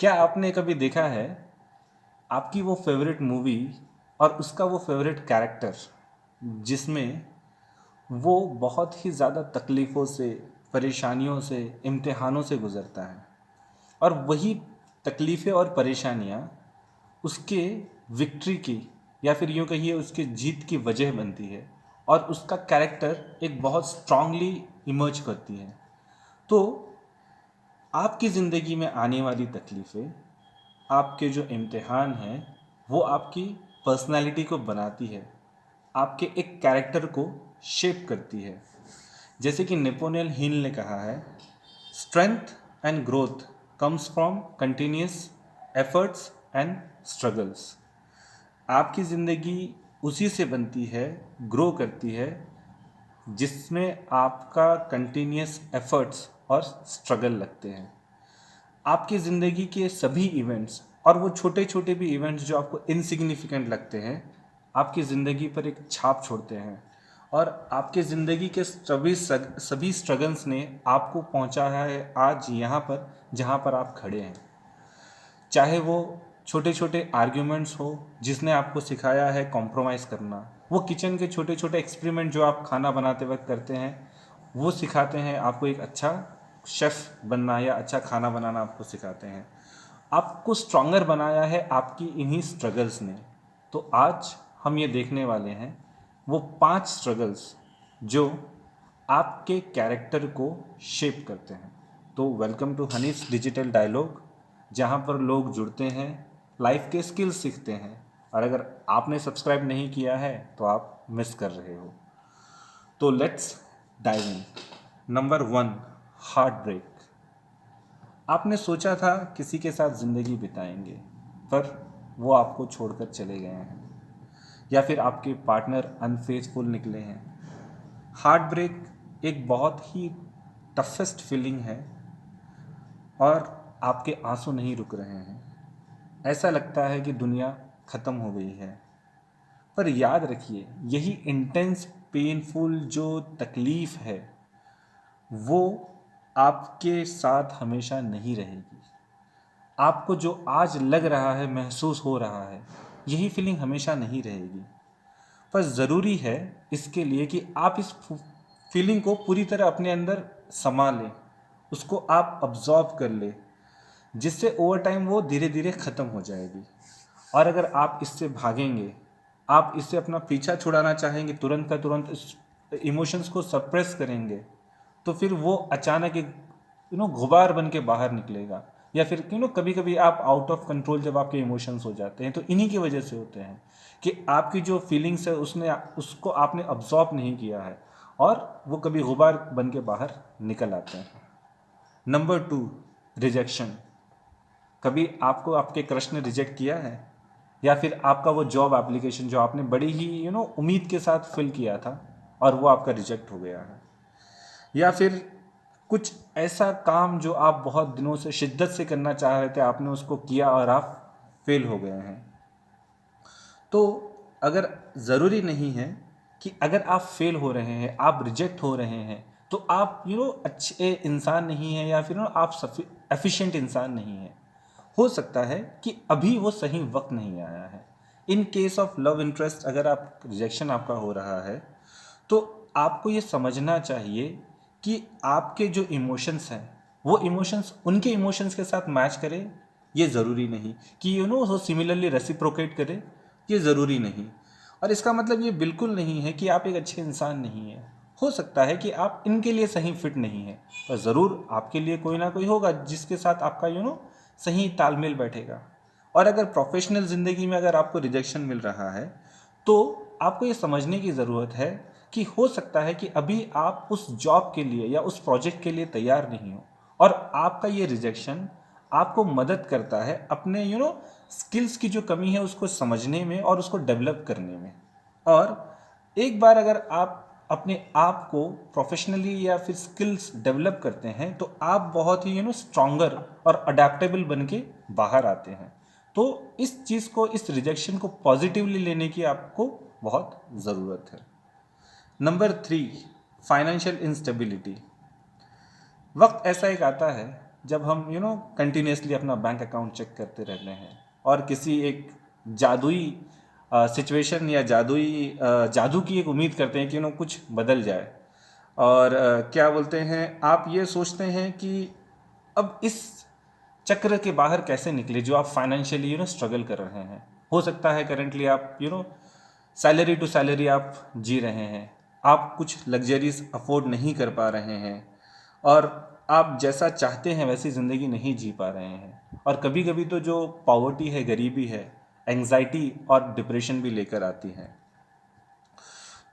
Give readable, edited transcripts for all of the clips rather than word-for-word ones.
क्या आपने कभी देखा है आपकी वो फेवरेट मूवी और उसका वो फेवरेट कैरेक्टर जिसमें वो बहुत ही ज़्यादा तकलीफ़ों से, परेशानियों से, इम्तिहानों से गुज़रता है और वही तकलीफ़ें और परेशानियाँ उसके विक्ट्री की या फिर यूँ कहिए उसके जीत की वजह बनती है और उसका कैरेक्टर एक बहुत स्ट्रांगली इमर्ज करती है। तो आपकी ज़िंदगी में आने वाली तकलीफ़ें, आपके जो इम्तिहान हैं, वो आपकी पर्सनैलिटी को बनाती है, आपके एक कैरेक्टर को शेप करती है। जैसे कि नेपोलियन हिल ने कहा है, strength and growth comes from continuous efforts and struggles. आपकी ज़िंदगी उसी से बनती है, ग्रो करती है, जिसमें आपका कंटिन्यूस एफर्ट्स और स्ट्रगल लगते हैं। आपकी ज़िंदगी के सभी इवेंट्स और वो छोटे छोटे भी इवेंट्स जो आपको इनसिग्निफिकेंट लगते हैं, आपकी ज़िंदगी पर एक छाप छोड़ते हैं और आपके ज़िंदगी के सभी स्ट्रगल्स ने आपको पहुंचाया है आज यहाँ पर जहाँ पर आप खड़े हैं। चाहे वो छोटे छोटे आर्ग्यूमेंट्स हो जिसने आपको सिखाया है कॉम्प्रोमाइज़ करना, वो किचन के छोटे छोटे एक्सपेरिमेंट जो आप खाना बनाते वक्त करते हैं वो सिखाते हैं आपको एक अच्छा शेफ़ बनना या अच्छा खाना बनाना आपको सिखाते हैं। आपको स्ट्रॉन्गर बनाया है आपकी इन्हीं स्ट्रगल्स ने। तो आज हम ये देखने वाले हैं वो 5 स्ट्रगल्स जो आपके कैरेक्टर को शेप करते हैं। तो वेलकम टू हनीफ्स डिजिटल डायलॉग, जहाँ पर लोग जुड़ते हैं, लाइफ के स्किल्स सीखते हैं और अगर आपने सब्सक्राइब नहीं किया है तो आप मिस कर रहे हो। तो let's dive in. Number 1, heartbreak. आपने सोचा था किसी के साथ ज़िंदगी बिताएंगे पर वो आपको छोड़कर चले गए हैं या फिर आपके पार्टनर अनफेथफुल निकले हैं। हार्ट ब्रेक एक बहुत ही टफेस्ट फीलिंग है और आपके आंसू नहीं रुक रहे हैं। ऐसा लगता है कि दुनिया ख़त्म हो गई है। पर याद रखिए, यही इंटेंस पेनफुल जो तकलीफ़ है वो आपके साथ हमेशा नहीं रहेगी। आपको जो आज लग रहा है, महसूस हो रहा है, यही फीलिंग हमेशा नहीं रहेगी। पर ज़रूरी है इसके लिए कि आप इस फीलिंग को पूरी तरह अपने अंदर समा लें, उसको आप अब्जॉर्ब कर लें, जिससे ओवर टाइम वो धीरे धीरे ख़त्म हो जाएगी। और अगर आप इससे भागेंगे, आप इससे अपना पीछा छुड़ाना चाहेंगे, तुरंत का तुरंत इस इमोशंस को सप्रेस करेंगे, तो फिर वो अचानक एक गुबार बन के बाहर निकलेगा। या फिर कभी कभी आप आउट ऑफ कंट्रोल जब आपके इमोशंस हो जाते हैं तो इन्हीं की वजह से होते हैं कि आपकी जो फीलिंग्स है उसको आपने अब्जॉर्ब नहीं किया है और वो कभी गुबार बन के बाहर निकल आते हैं। Number 2, rejection. कभी आपको आपके क्रश ने रिजेक्ट किया है या फिर आपका वो जॉब एप्लीकेशन जो आपने बड़ी ही उम्मीद के साथ फिल किया था और वो आपका रिजेक्ट हो गया है। या फिर कुछ ऐसा काम जो आप बहुत दिनों से शिद्दत से करना चाह रहे थे, आपने उसको किया और आप फेल हो गए हैं। तो अगर ज़रूरी नहीं है कि अगर आप फेल हो रहे हैं, आप रिजेक्ट हो रहे हैं, तो आप अच्छे इंसान नहीं हैं या फिर आप एफिशिएंट इंसान नहीं हैं। हो सकता है कि अभी वो सही वक्त नहीं आया है। In case of love interest अगर आप रिजेक्शन आपका हो रहा है तो आपको ये समझना चाहिए कि आपके जो इमोशंस हैं वो इमोशंस उनके इमोशंस के साथ मैच करें, ये ज़रूरी नहीं कि वो सिमिलरली रेसिप्रोकेट करे, ये ज़रूरी नहीं। और इसका मतलब ये बिल्कुल नहीं है कि आप एक अच्छे इंसान नहीं हैं। हो सकता है कि आप इनके लिए सही फिट नहीं है, पर ज़रूर आपके लिए कोई ना कोई होगा जिसके साथ आपका सही तालमेल बैठेगा। और अगर प्रोफेशनल ज़िंदगी में अगर आपको रिजेक्शन मिल रहा है तो आपको ये समझने की ज़रूरत है कि हो सकता है कि अभी आप उस जॉब के लिए या उस प्रोजेक्ट के लिए तैयार नहीं हो और आपका ये रिजेक्शन आपको मदद करता है अपने स्किल्स की जो कमी है उसको समझने में और उसको डेवलप करने में। और एक बार अगर आप अपने आप को प्रोफेशनली या फिर स्किल्स डेवलप करते हैं तो आप बहुत ही स्ट्रॉन्गर और अडेप्टेबल बन के बाहर आते हैं। तो इस चीज़ को, इस रिजेक्शन को पॉजिटिवली लेने की आपको बहुत ज़रूरत है। Number 3, financial instability. वक्त ऐसा एक आता है जब हम कंटिन्यूसली अपना बैंक अकाउंट चेक करते रहते हैं और किसी एक जादुई सिचुएशन या जादू की एक उम्मीद करते हैं कि कुछ बदल जाए। और क्या बोलते हैं, आप ये सोचते हैं कि अब इस चक्र के बाहर कैसे निकले जो आप फाइनेंशियली स्ट्रगल कर रहे हैं। हो सकता है करेंटली आप सैलरी टू सैलरी आप जी रहे हैं, आप कुछ लग्जरीज अफोर्ड नहीं कर पा रहे हैं और आप जैसा चाहते हैं वैसी ज़िंदगी नहीं जी पा रहे हैं। और कभी कभी तो जो पॉवर्टी है, गरीबी है, एंग्जाइटी और डिप्रेशन भी लेकर आती है।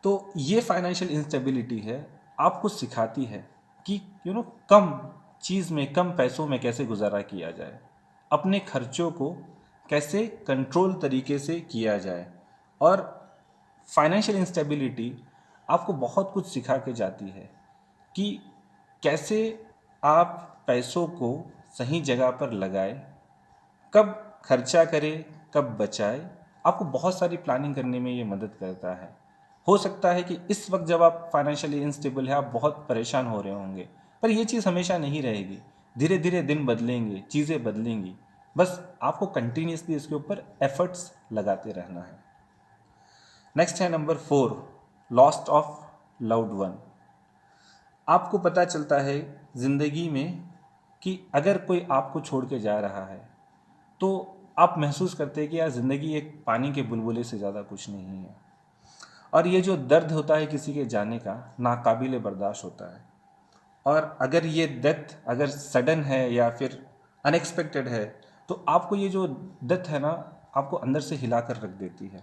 तो ये फाइनेंशियल इंस्टेबिलिटी है, आपको सिखाती है कि कम चीज़ में, कम पैसों में कैसे गुजारा किया जाए, अपने खर्चों को कैसे कंट्रोल तरीके से किया जाए। और फाइनेंशियल इंस्टेबिलिटी आपको बहुत कुछ सिखा के जाती है कि कैसे आप पैसों को सही जगह पर लगाए, कब खर्चा करें, कब बचाए। आपको बहुत सारी प्लानिंग करने में ये मदद करता है। हो सकता है कि इस वक्त जब आप फाइनेंशियली इंस्टेबल है, आप बहुत परेशान हो रहे होंगे, पर ये चीज़ हमेशा नहीं रहेगी। धीरे धीरे दिन बदलेंगे, चीज़ें बदलेंगी, बस आपको कंटिन्यूसली इसके ऊपर एफर्ट्स लगाते रहना है। नेक्स्ट है number 4, lost of loved one. आपको पता चलता है ज़िंदगी में कि अगर कोई आपको छोड़ के जा रहा है तो आप महसूस करते हैं कि यार ज़िंदगी एक पानी के बुलबुले से ज़्यादा कुछ नहीं है। और ये जो दर्द होता है किसी के जाने का, नाकाबिले बर्दाश्त होता है। और अगर ये डेथ अगर सडन है या फिर अनएक्सपेक्टेड है तो आपको ये जो डेथ है ना, आपको अंदर से हिला कर रख देती है।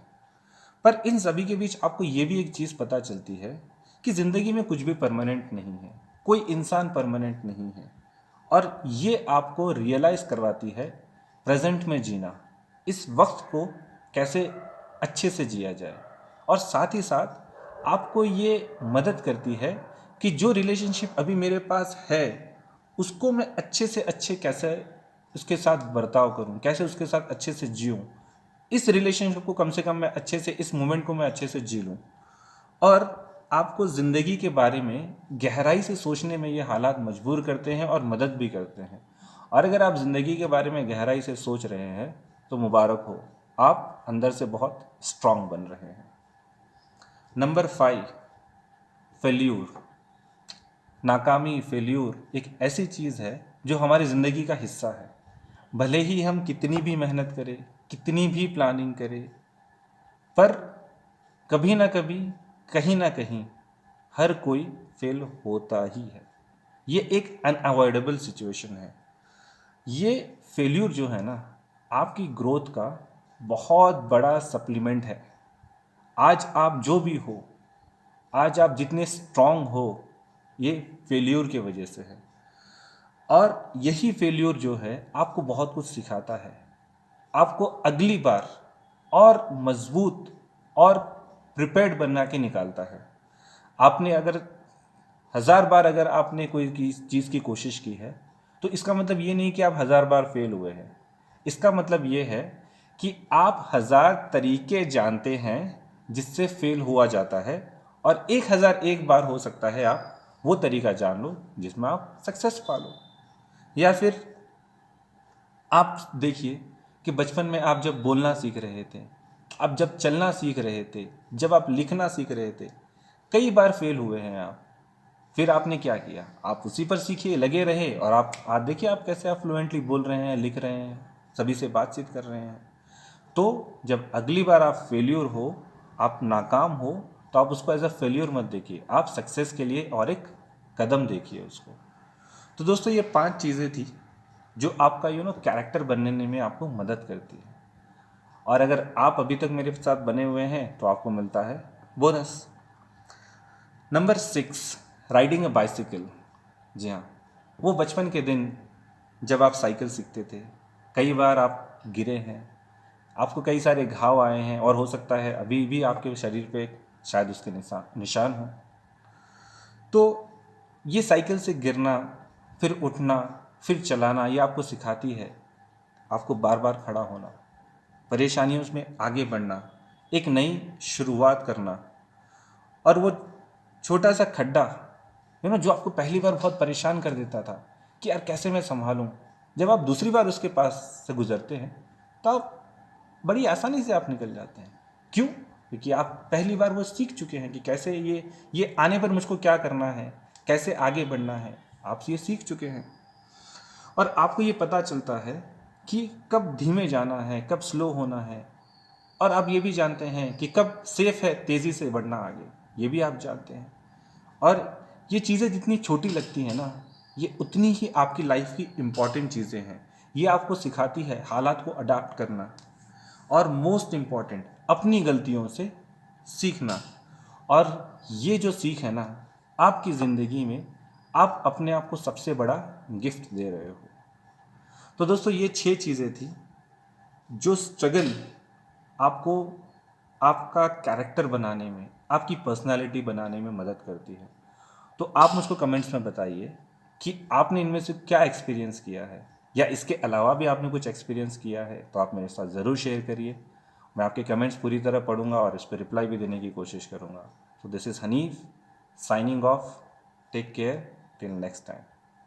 पर इन सभी के बीच आपको ये भी एक चीज़ पता चलती है कि ज़िंदगी में कुछ भी परमानेंट नहीं है, कोई इंसान परमानेंट नहीं है। और ये आपको रियलाइज़ करवाती है प्रेजेंट में जीना, इस वक्त को कैसे अच्छे से जिया जाए। और साथ ही साथ आपको ये मदद करती है कि जो रिलेशनशिप अभी मेरे पास है उसको मैं अच्छे से अच्छे कैसे उसके साथ बर्ताव करूं, कैसे उसके साथ अच्छे से जीऊं, इस रिलेशनशिप को कम से कम मैं अच्छे से, इस मोमेंट को मैं अच्छे से जी लूं। और आपको ज़िंदगी के बारे में गहराई से सोचने में ये हालात मजबूर करते हैं और मदद भी करते हैं। और अगर आप ज़िंदगी के बारे में गहराई से सोच रहे हैं तो मुबारक हो, आप अंदर से बहुत स्ट्रांग बन रहे हैं। Number 5, failure. नाकामी, फेल्यूर एक ऐसी चीज़ है जो हमारी ज़िंदगी का हिस्सा है। भले ही हम कितनी भी मेहनत करें, कितनी भी प्लानिंग करें, पर कभी ना कभी, कहीं ना कहीं हर कोई फेल होता ही है। ये एक अनअवॉइडेबल सिचुएशन है। ये फेल्यूर जो है ना, आपकी ग्रोथ का बहुत बड़ा सप्लीमेंट है। आज आप जो भी हो, आज आप जितने स्ट्रांग हो, ये फेल्यूर की वजह से है। और यही फेल्यूर जो है आपको बहुत कुछ सिखाता है, आपको अगली बार और मजबूत और प्रिपेयर्ड बना के निकालता है। आपने अगर 1000 बार अगर आपने कोई चीज़ की कोशिश की है तो इसका मतलब ये नहीं कि आप 1000 बार फेल हुए हैं। इसका मतलब ये है कि आप 1000 तरीके जानते हैं जिससे फेल हुआ जाता है, और 1001 बार हो सकता है आप वो तरीका जान लो जिसमें आप सक्सेस पा लो। या फिर आप देखिए कि बचपन में आप जब बोलना सीख रहे थे, आप जब चलना सीख रहे थे, जब आप लिखना सीख रहे थे, कई बार फेल हुए हैं आप। फिर आपने क्या किया, आप उसी पर सीखिए, लगे रहे, और आप आज देखिए आप कैसे आप फ्लुएंटली बोल रहे हैं, लिख रहे हैं, सभी से बातचीत कर रहे हैं। तो जब अगली बार आप फेल्यूर हो, आप नाकाम हो, तो आप उसको एज अ फेल्यूर मत देखिए, आप सक्सेस के लिए और एक कदम देखिए उसको। तो दोस्तों ये 5 चीज़ें थी जो आपका कैरेक्टर बनने में आपको मदद करती है। और अगर आप अभी तक मेरे साथ बने हुए हैं तो आपको मिलता है bonus. Number 6, riding a bicycle. जी हाँ, वो बचपन के दिन जब आप साइकिल सीखते थे, कई बार आप गिरे हैं, आपको कई सारे घाव आए हैं, और हो सकता है अभी भी आपके शरीर पे शायद उसके निशान हो। तो ये साइकिल से गिरना, फिर उठना, फिर चलाना, ये आपको सिखाती है आपको बार बार खड़ा होना, परेशानियों में आगे बढ़ना, एक नई शुरुआत करना। और वो छोटा सा खड्डा जो आपको पहली बार बहुत परेशान कर देता था, कि यार कैसे मैं संभालूं। जब आप दूसरी बार उसके पास से गुजरते हैं तो आप बड़ी आसानी से आप निकल जाते हैं। क्यों? क्योंकि आप पहली बार वो सीख चुके हैं कि कैसे ये आने पर मुझको क्या करना है, कैसे आगे बढ़ना है, आप ये सीख चुके हैं। और आपको ये पता चलता है कि कब धीमे जाना है, कब स्लो होना है, और आप ये भी जानते हैं कि कब सेफ है तेज़ी से बढ़ना आगे, ये भी आप जानते हैं। और ये चीज़ें जितनी छोटी लगती हैं ना, ये उतनी ही आपकी लाइफ की इम्पॉर्टेंट चीज़ें हैं। ये आपको सिखाती है हालात को अडाप्ट करना, और मोस्ट इम्पॉर्टेंट अपनी गलतियों से सीखना। और ये जो सीख है ना, आपकी ज़िंदगी में आप अपने आप को सबसे बड़ा गिफ्ट दे रहे हो। तो दोस्तों, ये 6 चीज़ें थी जो स्ट्रगल आपको आपका कैरेक्टर बनाने में, आपकी पर्सनालिटी बनाने में मदद करती है। तो आप मुझको कमेंट्स में बताइए कि आपने इनमें से क्या एक्सपीरियंस किया है, या इसके अलावा भी आपने कुछ एक्सपीरियंस किया है तो आप मेरे साथ ज़रूर शेयर करिए। मैं आपके कमेंट्स पूरी तरह पढ़ूंगा और इस पर रिप्लाई भी देने की कोशिश करूंगा। तो this is Hanif signing off. Take care till next time.